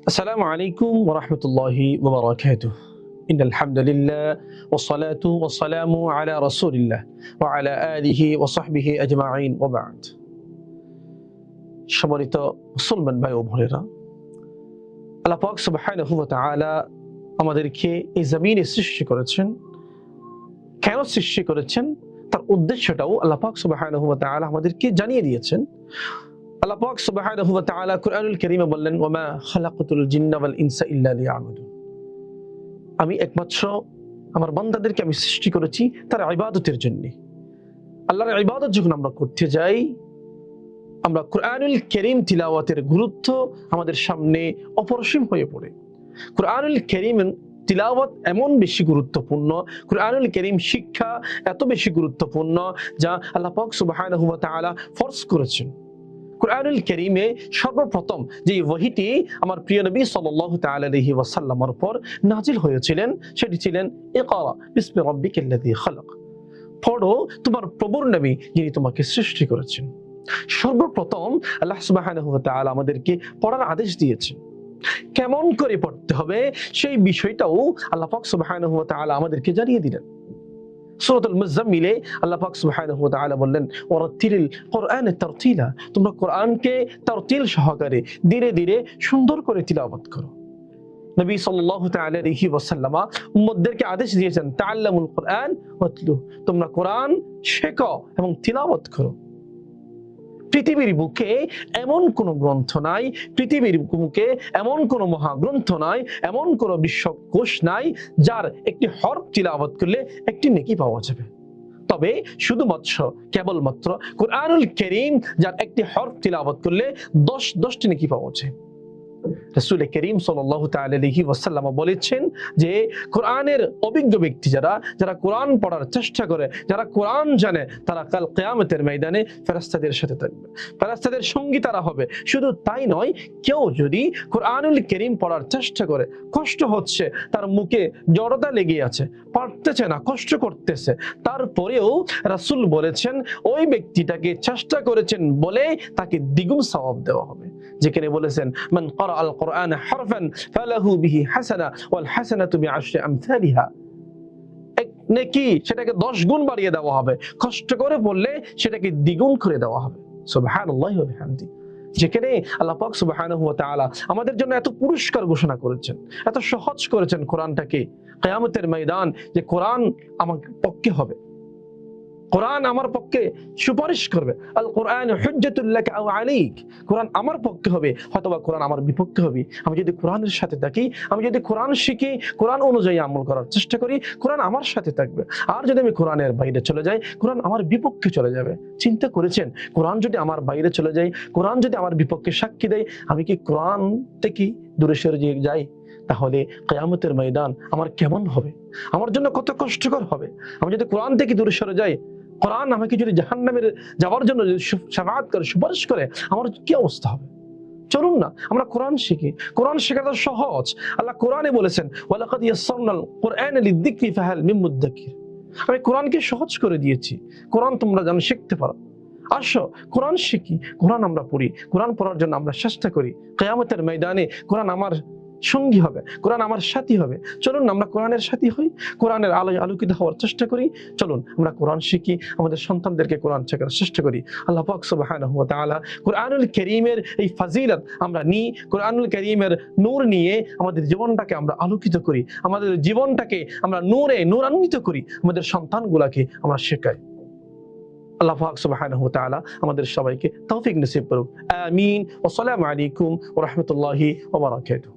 السلام عليكم ورحمة الله وبركاته. إن الحمد لله والصلاة والسلام على رسول الله وعلى آله وصحبه أجمعين وبعد. সম্মানিত মুসলমান ভাই ও বোনেরা, আল্লাহ পাক সুবহানাহু ওয়া তাআলা আমাদেরকে এই জমিনে সৃষ্টি করেছেন। কেন সৃষ্টি করেছেন তার উদ্দেশ্যটাও আল্লাহ পাক সুবহানাহু ওয়া তাআলা আমাদেরকে জানিয়ে দিয়েছেন। আল্লাহ পাক সুবহানাহু ওয়া তাআলা কুরআনুল কারীমে বললেন, ওয়া মা খালাকাতুল জিন্না ওয়াল ইনসা ইল্লা লিয়াবুদুন। আমি একমাত্র আমার বান্দাদেরকে আমি সৃষ্টি করেছি তার ইবাদতের জন্য। আল্লাহর ইবাদত যখন আমরা করতে যাই, আমরা কুরআনুল কারীম তিলাওয়াতের গুরুত্ব আমাদের সামনে অপরিসীম হয়ে পড়ে। কুরআনুল কারীম তিলাওয়াত এমন বেশি গুরুত্বপূর্ণ, কুরআনুল কারীম শিক্ষা এত বেশি গুরুত্বপূর্ণ যা আল্লাহ পাক সুবহানাহু ওয়া তাআলা ফরজ করেছেন। কুরআনুল কারীমে সর্বপ্রথম যে ওহীটি আমার প্রিয় নবী সাল্লাল্লাহু তাআলা আলাইহি ওয়াসাল্লামের উপর নাজিল হয়েছিলেন সেটি ছিলেন ইকরা বিসমি রাব্বিকাল্লাযী খালাক। পড়ো তোমার প্রভুর নামে যিনি তোমাকে সৃষ্টি করেছেন। সর্বপ্রথম আল্লাহ সুবহানাহু ওয়া তাআলা আমাদেরকে পড়ার আদেশ দিয়েছেন। কেমন করে পড়তে হবে সেই বিষয়টাও আল্লাহ পাক সুবহানাহু ওয়া তাআলা আমাদেরকে জানিয়ে দিলেন। সূরাতুল মুযাম্মিলে আল্লাহ পাক সুবহানাহু ওয়া তাআলা বললেন, ওয়ারাত্তিলিল কুরআনা তারতিলা। তোমরা কোরআনকে তারতিল সহকারে ধীরে ধীরে সুন্দর করে তিলাওয়াত করো। নবী সাল্লাল্লাহু তাআলা আলাইহি ওয়াসাল্লাম উম্মতদেরকে আদেশ দিয়েছেন, তাআল্লামুল কুরআন ওয়াতলু। তোমরা কোরআন শেখো এবং তিলাওয়াত করো। পৃথিবীর বুকে এমন কোন গ্রন্থ নাই, পৃথিবীর বুকে এমন কোন মহাগ্রন্থ নাই, এমন কোন বিশ্বকোষ নাই যার একটি হরফ তিলাওয়াত করলে একটি নেকি পাওয়া যাবে। তবে শুধুমাত্র কেবলমাত্র কুরআনুল কারীম যার একটি হরফ তিলাওয়াত করলে 10টি নেকি পাওয়া যায়। রাসূল করিম সাল্লাল্লাহু তাআলা আলাইহি ওয়াসাল্লাম বলেছেন যে কোরআনের অভিজ্ঞ ব্যক্তি যারা কোরআন পড়ার চেষ্টা করে, যারা কোরআন জানে, তারা কাল কিয়ামতের ময়দানে ফেরেশতাদের সাথে থাকবে, ফেরেশতাদের সঙ্গী তারা হবে। শুধু তাই নয়, কেউ যদি কোরআনুল কারীম পড়ার চেষ্টা করে, কষ্ট হচ্ছে, তার মুখে জড়তা লেগে আছে, পারতেছে না, কষ্ট করতেছে, তারপরেও রাসূল বলেছেন ওই ব্যক্তিটাকে চেষ্টা করেছেন বলে তাকে দ্বিগুণ সওয়াব দেওয়া হবে। যেখানে বলেছেন, মান ক্বারা আল কুরআন হারফান ফালাহু বিহি হাসানা ওয়াল হাসানাতু বিআশরি আমসালিহা। এক নেকি সেটাকে 10 গুণ বাড়িয়ে দেওয়া হবে, কষ্ট করে পড়লে সেটাকে দ্বিগুণ করে দেওয়া হবে। সুবহানাল্লাহি ওয়া বিহামদিহি। যেখানে আল্লাহ পাক সুবহানাহু ওয়া তাআলা আমাদের জন্য এত পুরস্কার ঘোষণা করেছেন, এত সহজ করেছেন কোরআনটাকে, কিয়ামতের ময়দান যে কোরআন আমার পক্ষে হবে, কোরআন আমার পক্ষে সুপারিশ করবে। আল কোরআন হুজ্জাতুল লাকা আও আলাইক। কোরআন আমার পক্ষে হবে, অথবা কোরআন আমার বিপক্ষে হবে। আমি যদি কোরআনের সাথে থাকি, আমি যদি কোরআন শিখি, কোরআন অনুযায়ী আমল করার চেষ্টা করি, কোরআন আমার সাথে থাকবে। আর যদি আমি কোরআনের বাইরে চলে যাই, কোরআন আমার বিপক্ষে চলে যাবে। চিন্তা করেছেন, কোরআন যদি আমার বাইরে চলে যায়, কোরআন যদি আমার বিপক্ষে সাক্ষী দেয়, আমি কি কোরআন থেকে দূরে সরে যাই? তাহলে কিয়ামতের ময়দান আমার কেমন হবে, আমার জন্য কত কষ্টকর হবে। আমি যদি কোরআন থেকে দূরে সরে যাই, কোরআন আমাকে যদি জাহান্নামে যাওয়ার জন্য শাফাআত করে, সুপারিশ করে, আমার কি অবস্থা হবে? চলুন না আমরা কোরআন শিখি। কোরআন শেখাটা সহজ। আল্লাহ কোরআনে বলেছেন, ওয়ালাকাদ ইয়াসসারনাল কুরআনা লিযিকরি ফাহাল মিন মুদ্দাকির। আমি কোরআনকে সহজ করে দিয়েছি, কোরআন তোমরা যেন শিখতে পারো। আসো কোরআন শিখি, কোরআন আমরা পড়ি, কোরআন পড়ার জন্য আমরা চেষ্টা করি। কিয়ামতের ময়দানে কোরআন আমার সঙ্গী হবে, কোরআন আমার সাথী হবে। চলুন আমরা কোরআনের সাথী হই, কোরআনের আলোয় আলোকিত হওয়ার চেষ্টা করি। চলুন আমরা কোরআন শিখি, আমাদের সন্তানদেরকে কোরআন শেখার চেষ্টা করি। আল্লাহ পাক সুবহানাহু ওয়া তাআলা কুরআনুল কারীমের এই ফাজিলত আমরা নিই, কুরআনুল কারীমের নূর নিয়ে আমাদের জীবনটাকে আমরা আলোকিত করি, আমাদের জীবনটাকে আমরা নূরান্বিত করি, আমাদের সন্তানগুলোকে আমরা শেখাই। আল্লাহ পাক সুবহানাহু ওয়া তাআলা আমাদের সবাইকে তৌফিক নসিব করুক। আমিন। ওয়া আসসালামু আলাইকুম ওয়া রাহমাতুল্লাহি ওয়া বারাকাতুহু।